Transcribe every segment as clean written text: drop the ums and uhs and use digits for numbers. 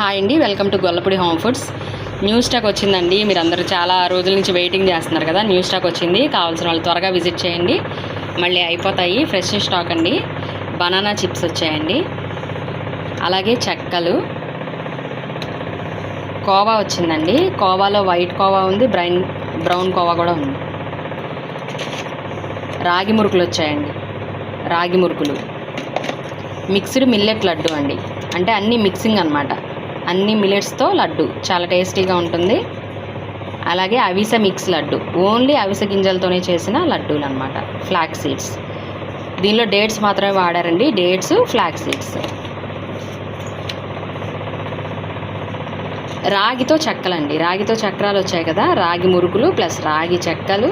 Hi అండి, welcome to Gollapudi home foods. New stock వచ్చిందండి. మీరు అందరూ చాలా రోజుల నుంచి వెయిటింగ్ చేస్తున్నారు కదా. న్యూ స్టాక్ వచ్చింది. కావాల్సిన వాళ్ళు త్వరగా విజిట్ చేయండి, మళ్ళీ అయిపోతాయి. ఫ్రెష్ స్టాక్ అండి. బనానా చిప్స్ వచ్చాయండి, అలాగే చెక్కలు, కోవా వచ్చిందండి. కోవాలో వైట్ కోవా ఉంది, బ్రౌన్ కోవా కూడా ఉంది. రాగి మురుకులు వచ్చాయండి, రాగి మురుకులు. మిక్స్డ్ మిల్లెట్ లడ్డు అండి, అంటే అన్నీ మిక్సింగ్ అనమాట. అన్ని మిల్లెట్స్తో లడ్డు చాలా టేస్టీగా ఉంటుంది. అలాగే అవిసె మిక్స్ లడ్డు, ఓన్లీ అవిసె గింజలతోనే చేసిన లడ్డూలు అనమాట. ఫ్లాక్స్ సీడ్స్, దీనిలో డేట్స్ మాత్రమే వాడారండి. Dates, flax seeds. రాగితో చెక్కలండి, రాగితో చక్రాలు వచ్చాయి కదా. రాగి మురుకులు ప్లస్ రాగి చెక్కలు,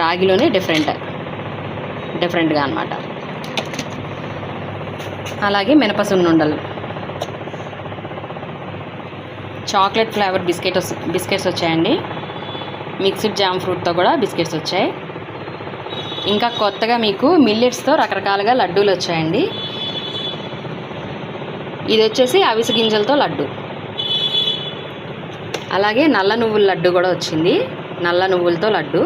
రాగిలోనే డిఫరెంట్గా అనమాట. అలాగే మినపసున్నుండలు, చాక్లెట్ ఫ్లేవర్ బిస్కెట్స్ వచ్చాయండి. మిక్స్డ్ జామ్ ఫ్రూట్తో కూడా బిస్కెట్స్ వచ్చాయి. ఇంకా కొత్తగా మీకు మిల్లెట్స్తో రకరకాలుగా లడ్డూలు వచ్చాయండి. ఇది వచ్చేసి అవిసె గింజలతో లడ్డు. అలాగే నల్ల నువ్వుల లడ్డు కూడా వచ్చింది, నల్ల నువ్వులతో లడ్డు.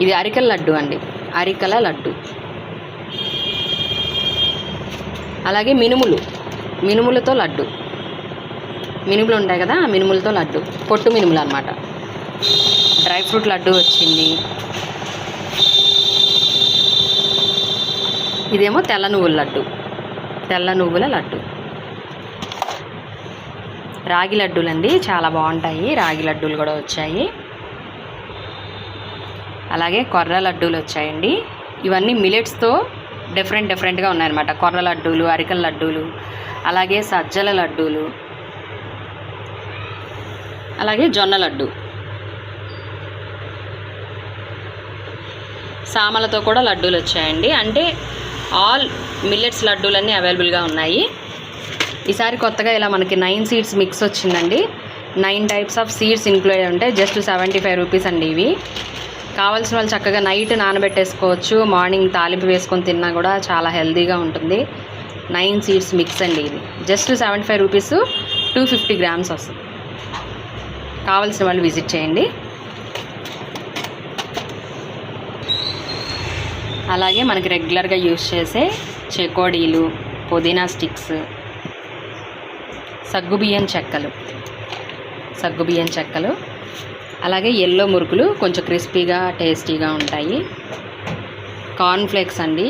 ఇది అరికల లడ్డు అండి, అరికల లడ్డు. అలాగే మినుములతో లడ్డు. మినుములు ఉంటాయి కదా, ఆ మినుములతో లడ్డు, పొట్టు మినుములు అనమాట. డ్రై ఫ్రూట్ లడ్డు వచ్చింది. ఇదేమో తెల్ల నువ్వుల లడ్డు. రాగి లడ్డూలండి, చాలా బాగుంటాయి. రాగి లడ్డూలు కూడా వచ్చాయి. అలాగే కొర్ర లడ్డూలు వచ్చాయండి. ఇవన్నీ మిలెట్స్తో డిఫరెంట్గా ఉన్నాయన్నమాట. కొర్ర లడ్డూలు, అరికల లడ్డూలు, అలాగే సజ్జల లడ్డూలు, అలాగే జొన్న లడ్డు. సామలతో కూడా లడ్డూలు వచ్చాయండి. అంటే ఆల్ మిల్లెట్స్ లడ్డూలన్నీ అవైలబుల్గా ఉన్నాయి. ఈసారి కొత్తగా ఇలా మనకి 9 సీడ్స్ మిక్స్ వచ్చిందండి. 9 టైప్స్ ఆఫ్ సీడ్స్ ఇంక్లూడ్ ఉంటాయి. జస్ట్ 75 రూపీస్ అండి ఇవి. కావాల్సిన వాళ్ళు చక్కగా నైట్ నానబెట్టేసుకోవచ్చు, మార్నింగ్ తాలింపు వేసుకొని తిన్నా కూడా చాలా హెల్తీగా ఉంటుంది. 9 సీడ్స్ మిక్స్ అండి ఇది. జస్ట్ 75 రూపీస్, 250 గ్రామ్స్ వస్తుంది. కావాల్సిన వాళ్ళు విజిట్ చేయండి. అలాగే మనకి రెగ్యులర్గా యూజ్ చేసే చెకోడీలు, పుదీనా స్టిక్స్, సగ్గుబియ్యం చెక్కలు, అలాగే ఎల్లో మురుకులు కొంచెం క్రిస్పీగా టేస్టీగా ఉంటాయి. కార్న్ ఫ్లేక్స్ అండి,